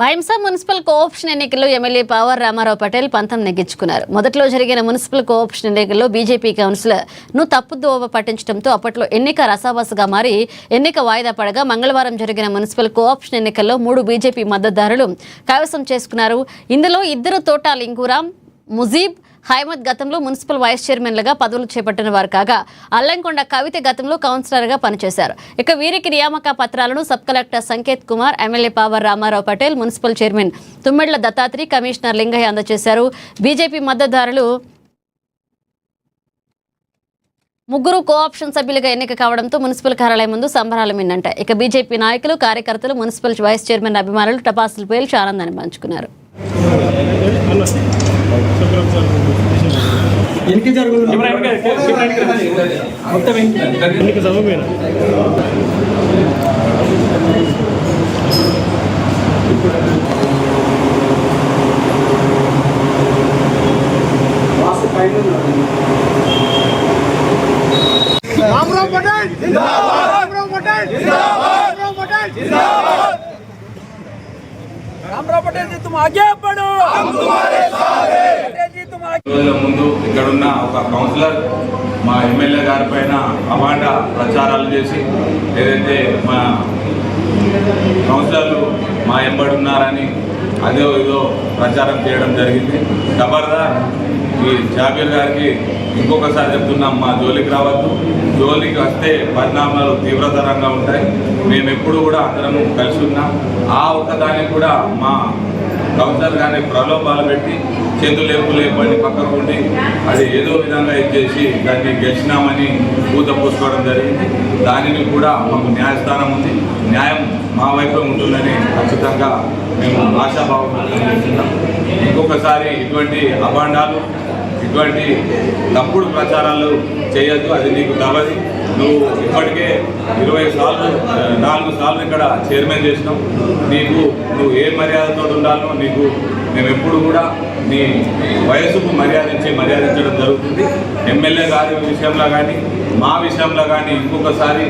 Bhainsa municipal cooption ఎన్నికల్లో MLA Pawar Ramarao Patel పంతం నెగ్గించుకున్నారు. మొదట్లో జరిగిన మున్సిపల్ కోఆప్షన్ ఎన్నికల్లో బీజేపీ కౌన్సిలర్ ను తప్పుదోవ పట్టించడంతో అప్పట్లో ఎన్నిక రసాబసగా మారి ఎన్నిక వాయిదా పడగా మంగళవారం జరిగిన మున్సిపల్ కోఆప్షన్ ఎన్నికల్లో 3 బీజేపీ మద్దతుదారులు కైవసం చేసుకున్నారు. ఇందులో 2 తోటా లింగురాం, ముజీబ్, హైమద్ గతంలో మున్సిపల్ వైస్ చైర్మన్లుగా పదవులు చేపట్టిన వారు కాగా అల్లంకొండ కవిత గతంలో కౌన్సిలర్గా పనిచేశారు. ఇక వీరికి నియామక పత్రాలను sub collector Sanket Kumar, MLA Pawar Ramarao Patel, municipal chairman Tummedla Dattatri, commissioner Lingaiah అందజేశారు. బీజేపీ మద్దతుదారులు 3 కోఆప్షన్ సభ్యులుగా ఎన్నిక కావడంతో మున్సిపల్ కార్యాలయం ముందు సంబరాలు మిన్నంటాయి. ఇక బీజేపీ నాయకులు, కార్యకర్తలు, మున్సిపల్ వైస్ చైర్మన్ అభిమానులు టపాసులు పేల్చి ఆనందాన్ని పంచుకున్నారు. रामराव पटेल जिंदाबाद, रामराव पटेल जिंदाबाद, रामराव पटेल जिंदाबाद। रामराव पटेल जी तुम आगे बढ़ो, हम तुम्हारे साथ हैं। पटेल जी तुम आगे। రోజుల ముందు ఇక్కడున్న ఒక కౌన్సిలర్ మా ఎమ్మెల్యే గారి పైన అవాండ ప్రచారాలు చేసి ఏదైతే మా కౌన్సిలర్లు మా ఎంబడి ఉన్నారని అదో ఏదో ప్రచారం చేయడం జరిగింది. ఖబర్దార్ ఈ జాబీర్ గారికి ఇంకొకసారి చెప్తున్నాం, మా జోలికి రావద్దు. జోలికి వస్తే పరిణామాలు తీవ్రతరంగా ఉంటాయి. మేము ఎప్పుడు కూడా అందరం కలిసి ఉన్నాం. ఆ ఒక్కదానికి కూడా మా కౌన్సిలర్ గారిని ప్రలోభాలు పెట్టి చేతులు లేపని పక్కకు ఉండి అది ఏదో విధంగా ఇచ్చేసి దాన్ని గెలిచినామని పూత పూసుకోవడం జరిగింది. దానిని కూడా మాకు న్యాయస్థానం ఉంది, న్యాయం మా వైపు ఉంటుందని ఖచ్చితంగా మేము ఆశాభావం చేస్తున్నాం. ఇంకొకసారి ఇటువంటి అభాండాలు, ఇటువంటి తప్పుడు ప్రచారాలు చేయొద్దు. అది నీకు తవది. నువ్వు ఇప్పటికే 4 సార్లు ఇక్కడ చైర్మన్ చేసినావు. నువ్వు ఏ మర్యాదతో ఉండాలో నీకు మేము ఎప్పుడు కూడా నీ వయసుకు మర్యాదించడం జరుగుతుంది. ఎమ్మెల్యే గారి విషయంలో కానీ మా విషయంలో కానీ ఇంకొకసారి